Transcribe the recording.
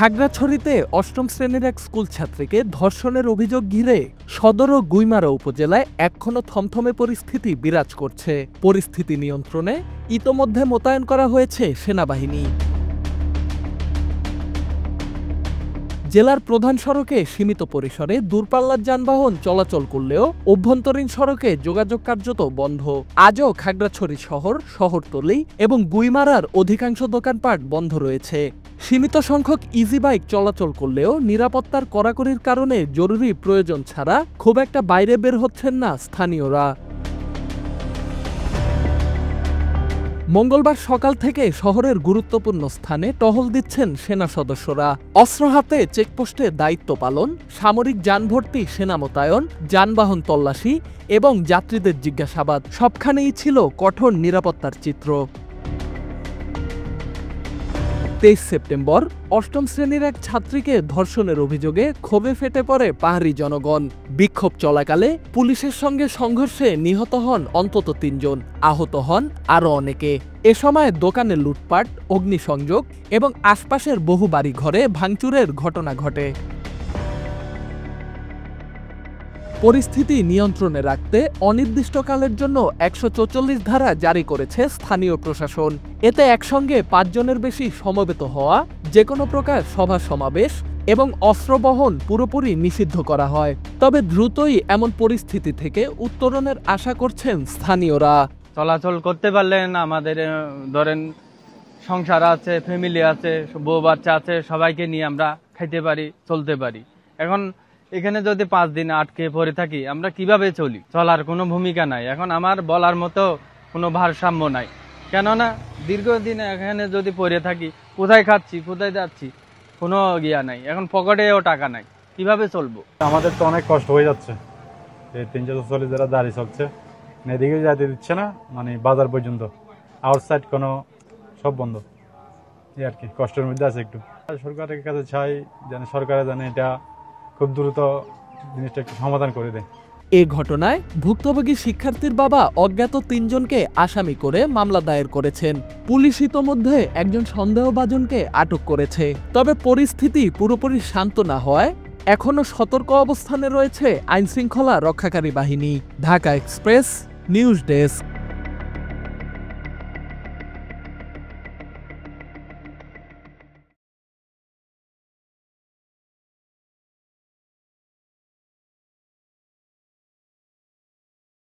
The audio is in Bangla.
খাগড়াছড়িতে অষ্টম শ্রেণীর এক স্কুল ছাত্রীকে ধর্ষণের অভিযোগ ঘিরে সদর ও গুইমারা উপজেলায় এখনো থমথমে পরিস্থিতি বিরাজ করছে। পরিস্থিতি নিয়ন্ত্রণে ইতোমধ্যে মোতায়েন করা হয়েছে সেনাবাহিনী। জেলার প্রধান সড়কে সীমিত পরিসরে দূরপাল্লার যানবাহন চলাচল করলেও অভ্যন্তরীণ সড়কে যোগাযোগ কার্যত বন্ধ। আজও খাগড়াছড়ি শহর, শহরতলি এবং গুইমারার অধিকাংশ দোকানপাট বন্ধ রয়েছে। সীমিত সংখ্যক ইজি বাইক চলাচল করলেও নিরাপত্তার কড়াকড়ির কারণে জরুরি প্রয়োজন ছাড়া খুব একটা বাইরে বের হচ্ছেন না স্থানীয়রা। মঙ্গলবার সকাল থেকে শহরের গুরুত্বপূর্ণ স্থানে টহল দিচ্ছেন সেনা সদস্যরা। অস্ত্র হাতে চেকপোস্টে দায়িত্ব পালন, সামরিক যানভর্তি সেনা মোতায়েন, যানবাহন তল্লাশি এবং যাত্রীদের জিজ্ঞাসাবাদ সবখানেই ছিল কঠোর নিরাপত্তার চিত্র। 23 সেপ্টেম্বর অষ্টম শ্রেণীর এক ছাত্রীকে ধর্ষণের অভিযোগে ক্ষোভে ফেটে পড়ে পাহাড়ি জনগণ। বিক্ষোভ চলাকালে পুলিশের সঙ্গে সংঘর্ষে নিহত হন অন্তত 3 জন, আহত হন আরও অনেকে। এ সময় দোকানে লুটপাট, অগ্নিসংযোগ এবং আশপাশের বহু বাড়িঘরে ভাঙচুরের ঘটনা ঘটে। পরিস্থিতি নিয়ন্ত্রণে রাখতে অনির্দিষ্টকালের জন্য 144 ধারা জারি করেছে স্থানীয় প্রশাসন। এতে একসঙ্গে 5 জনের বেশি সমবেত হওয়া, যে কোনো প্রকার সভা সমাবেশ এবং অস্ত্র বহন পুরোপুরি নিষিদ্ধ করা হয়। তবে দ্রুতই এমন পরিস্থিতি থেকে উত্তরণের আশা করছেন স্থানীয়রা। চলাচল করতে পারলেন আমাদের ধরেন সংসার আছে, ফ্যামিলি আছে, বউ বাচ্চা আছে, সবাইকে নিয়ে আমরা খাইতে পারি, চলতে পারি। এখন এখানে যদি 5 দিন আটকে পড়ে থাকি, আমরা কিভাবে চলি? চলার কোনো ভূমিকা নাই। এখন আমার বলার মতো কোনো ভারসাম্য নাই, কেননা দীর্ঘদিন এখানে যদি পড়ে থাকি, কোথায় খাচ্ছি, কোথায় যাচ্ছি, কোনো গিয়া নাই। এখন পকেটেও টাকা নাই, কিভাবে চলবো? আমাদের তো অনেক কষ্ট হয়ে যাচ্ছে। এই 340 যারা দাঁড়িয়ে চলছে, এদিকে যাইতে দিচ্ছে না, মানে বাজার পর্যন্ত, আউটসাইড কোনো সব বন্ধ। এই আর কি, কষ্টের মধ্যে আছে একটু। সরকারের কাছে চাই যেন সরকারে জানে এটা খুব দ্রুত জিনিসটা একটু সমাধান করে দেয়। এ ঘটনায় ভুক্তভোগী শিক্ষার্থীর বাবা অজ্ঞাত 3 জনকে আসামি করে মামলা দায়ের করেছেন। পুলিশ ইতোমধ্যে একজন সন্দেহভাজনকে আটক করেছে। তবে পরিস্থিতি পুরোপুরি শান্ত না হওয়ায় এখনো সতর্ক অবস্থানে রয়েছে আইনশৃঙ্খলা রক্ষাকারী বাহিনী। Dhaka express, news desk.